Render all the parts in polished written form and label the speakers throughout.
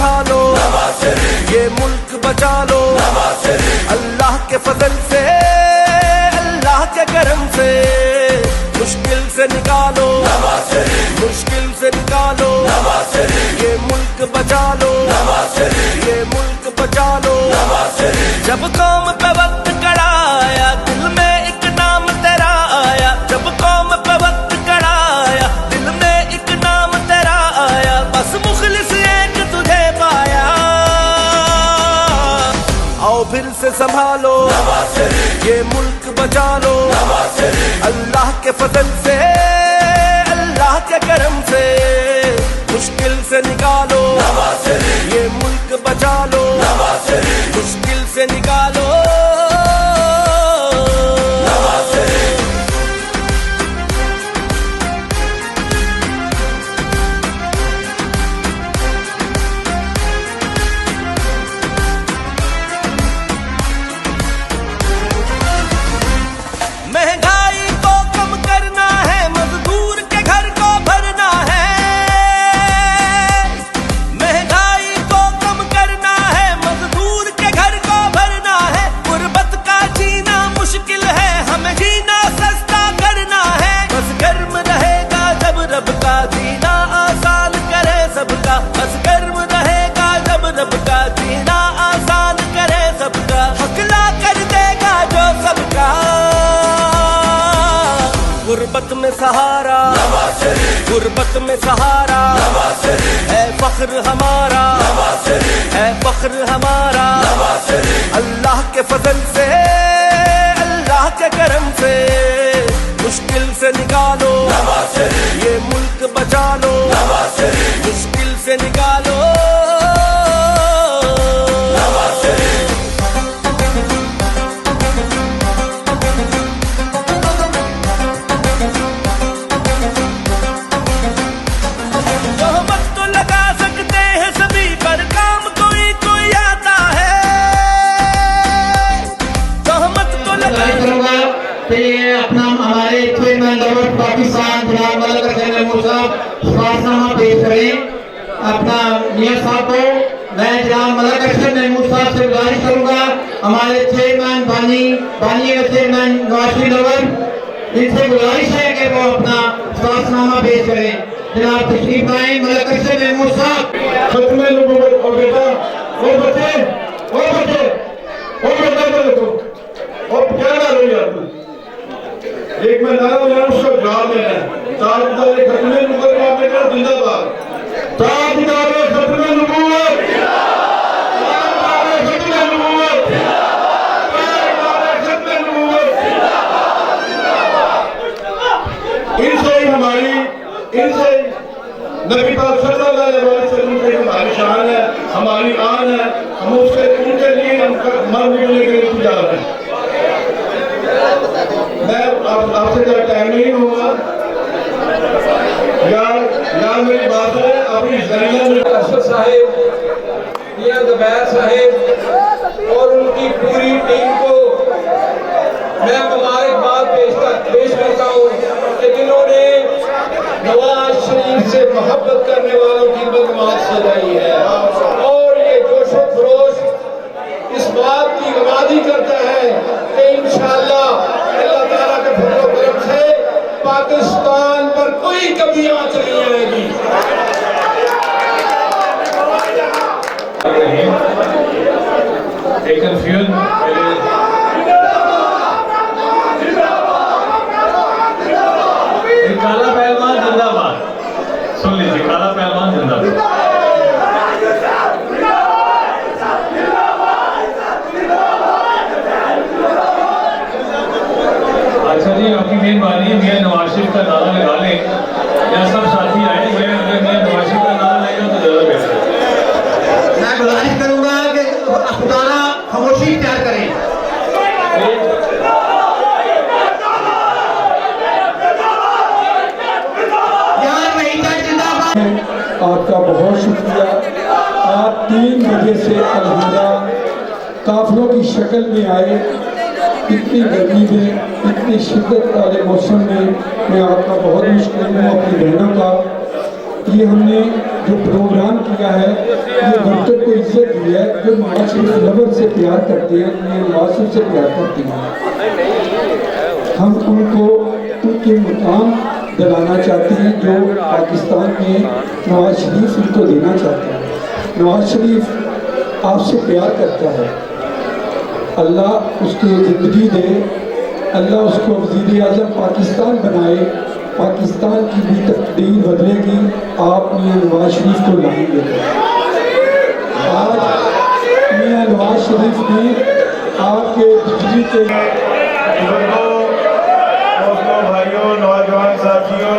Speaker 1: संभालो, ये मुल्क बचा लो। अल्लाह के फजल से, अल्लाह के करम से मुश्किल से निकालो, मुश्किल से निकालो। ये मुल्क बचा लो, ये मुल्क बचा लो। जब कौम पे वक्त कड़ा आया, दिल में एक नाम तेरा आया। जब कौम पे वक्त कड़ा आया, दिल में एक नाम तेरा आया। बस मुखलिस एक तुझे पाया। आओ फिर से संभालो, ये मुल्क बचा लो। अल्लाह के फजल से, अल्लाह के करम से मुश्किल से निकालो, ये मुल्क बचा लो। मुश्किल से निकालो। महंगाई को कम करना है, मजदूर के घर को भरना है। महंगाई को कम करना है, मजदूर के घर को भरना है। गुर्बत का जीना मुश्किल है, हमें जीना सस्ता करना है। बस गर्म रहेगा जब रब का जीना आसान करे सबका। बस गर्म रहेगा जब रब का जीना आसान करे सबका। हकला कर देगा जो सबका। गुर्बत में सहारा, गुर्बत में सहारा है फख्र हमारा, है फख्र हमारा। अल्लाह के फजल से, अल्लाह के करम से मुश्किल से निकालो, ये मुल्क बचा लो। मुश्किल से निकालो।
Speaker 2: अपना हमारे चेयरमैन गवर्नमेंट पाकिस्तान जनाब मलक हसन महमूद साहब सवालनामा पेश करें अपना मियां साहब को। मैं जनाब मलक हसन महमूद साहब से गुजारिश करूंगा, हमारे चेयरमैन बानी के चेयरमैन नवाज शरीफ नवर, इनसे गुजारिश है कि वो अपना सवालनामा पेश करें। जनाब तशरीफ लाएं मलक हसन महमूद साहब।
Speaker 3: खत्म नबूवत और बेटा और बच्चे और बच्चे और बेटा को देखो और क्या कर रही है। एक में नारा बुलाना, उसका जवाब देना है। ताजदार खत्म नबूवत का बेटा जिंदाबाद। ताजदार खत्म नबूवत, ताजदार खत्म नबूवत, ताजदार खत्म नबूवत। इनसे हमारी, इनसे नबी पाक सल्लल्लाहु अलैहि वसल्लम की हमारी शान है, हमारी आन है। हम उसके उनके लिए हम मर मिलने के लिए इंतजार हैं। मैं आपसे ज़्यादा टाइम नहीं होगा यार मेरी बात है। अपनी
Speaker 4: असद साहिब, मियां ज़ुबैर साहिब और उनकी पूरी टीम को मैं मुबारकबाद पेश करता हूँ कि जिन्होंने नवाज शरीफ से मोहब्बत करने वालों की बदमाश सजाई है। और ये जोशो खरोश इस बात की गवाही करता है कि इंशाअल्लाह अल्लाह ताला के फजल व करम से पाकिस्तान पर कोई कभी आंच नहीं आएगी।
Speaker 5: काला पहलवान जिंदाबाद। सुन लीजिए, काला पहलवान जिंदाबाद। अच्छा जी, आपकी मेहरबानी। मियां नवाज शरीफ का नारा लगा लें या सब साथी आए हुए हैं। अगर मियां नवाज शरीफ का नारा लगेगा तो ज्यादा बेहतर है।
Speaker 2: मैं गुजारिश करूंगा कि खुदारा खामोशी इख्तियार करें।
Speaker 3: आपका बहुत शुक्रिया। आप 3 बजे से अलहदा काफिलों की शक्ल में आए। इतनी गर्मी में, इतनी शिद्दत वाले मौसम में मैं आपका बहुत मुश्किल हूँ, अपनी बहनों का।
Speaker 6: ये हमने जो प्रोग्राम किया है ये वक्तों को इज्जत दी है जो नवाज शरीफ लवर से प्यार करते हैं, ये नवाज शरीफ से प्यार करते हैं। हम उनको उनके मुकाम दिलाना चाहते हैं जो पाकिस्तान में नवाज शरीफ उनको देना चाहते हैं। नवाज शरीफ आपसे प्यार करता है, अल्लाह उसको ज़िंदगी दे, अल्लाह उसको वज़ीर आज़म पाकिस्तान बनाए, पाकिस्तान की भी तकदीर बदलेगी, आप मियाँ नवाज शरीफ को लाएंगे। आज मियाँ नवाज शरीफ ने आपके बिजली के
Speaker 3: दोस्तों, भाइयों, नौजवान साथियों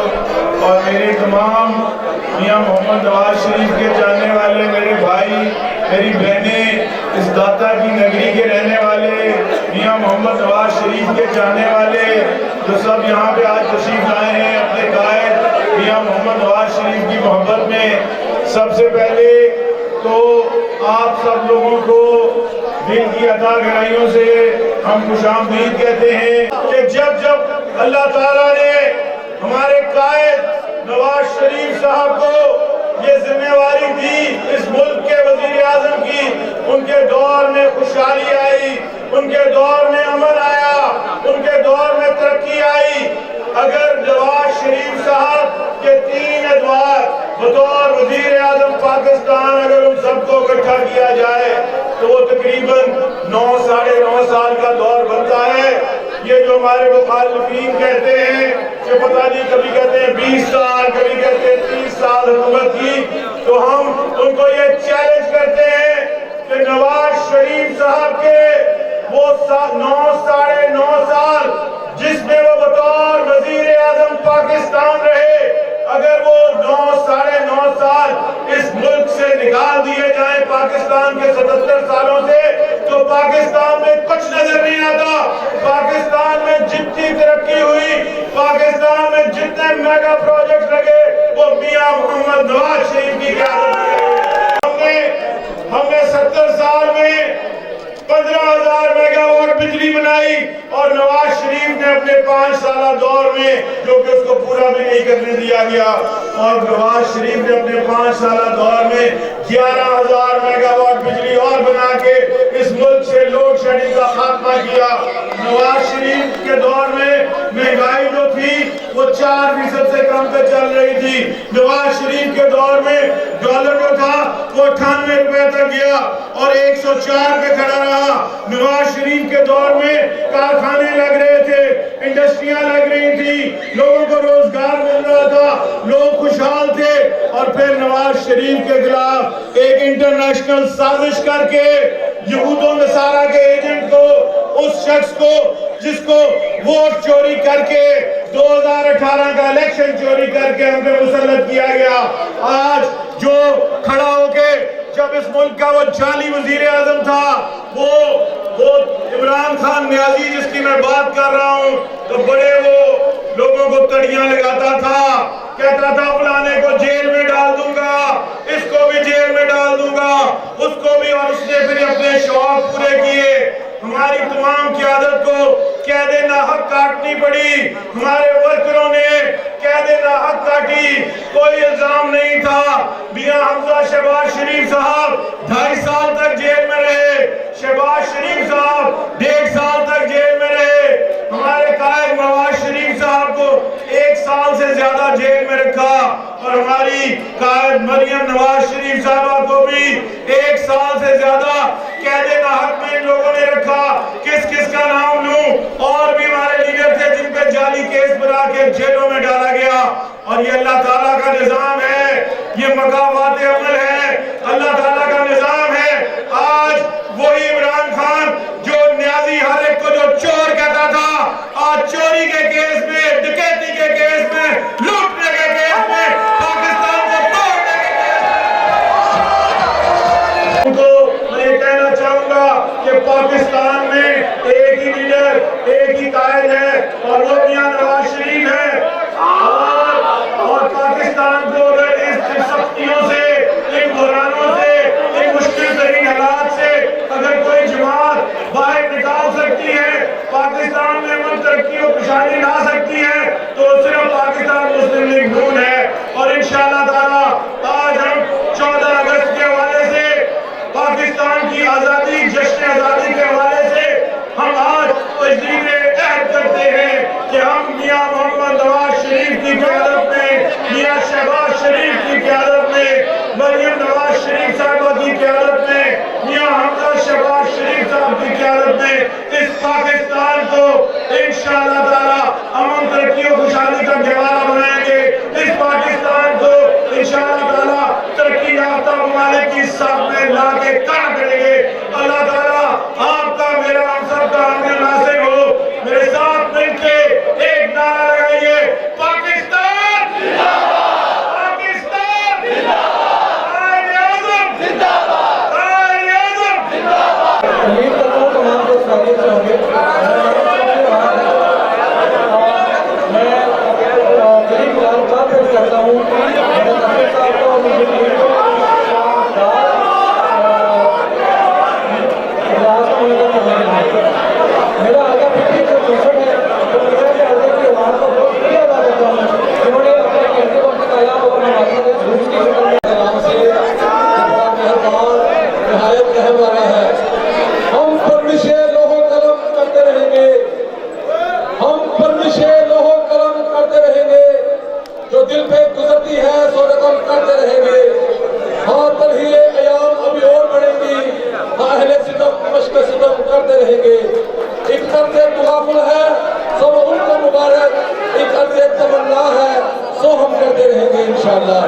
Speaker 3: और मेरे तमाम मियाँ मोहम्मद नवाज शरीफ के जानने वाले मेरे भाई, मेरी बहनें, इस दाता की नगरी के रहने वाले, मियाँ मोहम्मद नवाज शरीफ के जानने वाले जो सब यहाँ पे आज तशरीफ लाए हैं अपने कायद मियाँ मोहम्मद नवाज शरीफ की मोहब्बत में, सबसे पहले तो आप सब लोगों को दिल की अता गहराइयों से हम खुशामदीद कहते हैं कि जब जब अल्लाह ताला ने हमारे कायद नवाज शरीफ साहब को ये जिम्मेवारी दी इस मुल्क के वजीर आजम की, उनके दौर में खुशहाली आई, उनके दौर में अमन आया, उनके दौर में तरक्की आई। अगर नवाज शरीफ साहब के 3 एतवार बतौर वजीर आजम पाकिस्तान अगर उन सबको इकट्ठा किया जाए तो वो तकरीबन 9 साढ़े 9 साल का दौर बनता है। ये जो हमारे मुखालिफीन कहते हैं कि पता नहीं, कभी कहते हैं 20 साल, कभी कहते हैं 30 साल हुकूमत की, तो हम उनको ये चैलेंज करते हैं कि नवाज शरीफ साहब के वो 9 साढ़े 9 साल जिसमें वो बतौर वजीर आजम पाकिस्तान रहे, अगर वो 9 साढ़े 9 साल इस मुल्क से निकाल दिए जाए पाकिस्तान के 77 सालों से, तो पाकिस्तान में कुछ नजर नहीं आता। पाकिस्तान में जितनी तरक्की हुई, पाकिस्तान में जितने मेगा प्रोजेक्ट लगे, वो मियाँ मोहम्मद नवाज शरीफ की क़यादत में हमने 70 साल में 15,000 मेगावाट बिजली बनाई और नवाज शरीफ ने अपने 5 साल दौर में, जो कि उसको पूरा भी नहीं करने दिया गया, और नवाज शरीफ ने अपने 5 साल दौर में 11,000 मेगावाट बिजली और बना के इस मुल्क से लोड शेडिंग का खात्मा किया। नवाज शरीफ के दौर में महंगाई जो थी वो 4% से कम पे चल रही थी। नवाज शरीफ के दौर में डॉलर जो था वो 98 रुपए तक गया और 104 पे खड़ा रहा। नवाज शरीफ के दौर में कारखाने लग रहे थे, इंडस्ट्रियां लग रही थी, लोगों को रोजगार मिल रहा था, लोग खुशहाल थे। और फिर नवाज शरीफ के खिलाफ एक इंटरनेशनल साजिश करके यहूदों नसारा के एजेंट को, उस शख्स को जिसको वोट चोरी करके 2018 का इलेक्शन चोरी करके हम पे मुसल्लत किया गया, आज जो खड़ा होके जब इस मुल्क का वो जाली वजीर आजम था, वो इमरान खान न्याजी जिसकी मैं बात कर रहा हूँ, तो बड़े वो लोगों को तड़ियां लगाता था, कहता था फलाने को जेल में डाल दूंगा, इसको भी जेल में डाल दूंगा, उसको भी, और उसने फिर अपने शौक पूरे किए। हमारी तमाम क़यादत को कैदे नाहक काटनी पड़ी, हमारे वर्करों ने कैदे नाहक काटी, कोई इल्जाम नहीं था। मियां हमजा शहबाज शरीफ साहब 2.5 साल तक जेल में रहे, शहबाज शरीफ साहब 1.5 साल तक जेल में रहे, हमारे कायद नवाज शरीफ साहब को 1 साल से ज्यादा जेल में रखा, और हमारी कायद मरियम नवाज शरीफ साहबा को भी 1 साल से ज्यादा कैदे नाहक में इन लोगों ने रखा। किस किस का नाम लूं, और भी हमारे लीडर थे जिन पे जाली केस बना के जेलों में डाला गया। और ये अल्लाह ताला का निजाम है, ये मकामात अमल है, अल्लाह ताला का निजाम है। आज वही इमरान खान जो न्याजी हर एक को जो चोर कहता था, आज चोरी के केस में, डकैती के केस में, लूटने के केस में, पाकिस्तान को तोड़ने के केस में, तो मैं ये कहना चाहूंगा कि पाकिस्तान में एक ही लीडर, एक ही कायद है, और वो मियां नवाज शरीफ है। और पाकिस्तान को अगर इस सख्तियों से, इन बुरानों से, इन मुश्किल तरीन हालात से अगर कोई जमात बाहर निकाल सकती है, पाकिस्तान में अमन तरक्की और खुशहाली ला सकती है, तो सिर्फ पाकिस्तान मुस्लिम लीग नून है। और इंशाअल्लाह ताला पाकिस्तान को इंशाअल्लाह ताला अमन तरक्की और खुशहाली का गहवारा बनाएंगे। इस पाकिस्तान को इंशाअल्लाह ताला तरक्की याफ्ता ममालिक की साथ में ला के खड़ा करेंगे। अल्लाह ताला आपका मेरा हम सबका आमीन नासिर हो। मेरे साथ मिलके एक नारा लगाइए, पाकिस्तान जिंदाबाद, पाकिस्तान जिंदाबाद, कायद-ए-आज़म जिंदाबाद, कायद-ए-आज़म जिंदाबाद।
Speaker 4: उम्मीद करता हूँ तमाम लोग खैरियत से होंगे। मैं बड़ी मुबारकबाद पेश करता हूँ मेरे दफ्तर साहब को और मुझे टीम को इजलास को मुनक़्क़िद करने के लिए। मेरा आगे पीछे जो पोषण है तो मेरे आगे की आवाज़ को बहुत शुक्रिया अदा करता हूँ जिन्होंने अपने कहते वक्त आया और मौजूद झूठ की शक्ल में सलाम से मेहरबान नहायत रहम वाला है। हम परमिशे लोहो कलम करते रहेंगे, हम परमिशे लोहो कलम करते रहेंगे, जो दिल पे गुजरती है सो रकम करते रहेंगे। हाँ तलहीए अयाम अभी और बढ़ेंगी, अहले सितम मश्क सितम करते रहेंगे। एक अर्ज़ तवाफुल है सो उनको मुबारक, एक अर्ज़ तमन्ना है सो हम करते रहेंगे इंशाअल्लाह।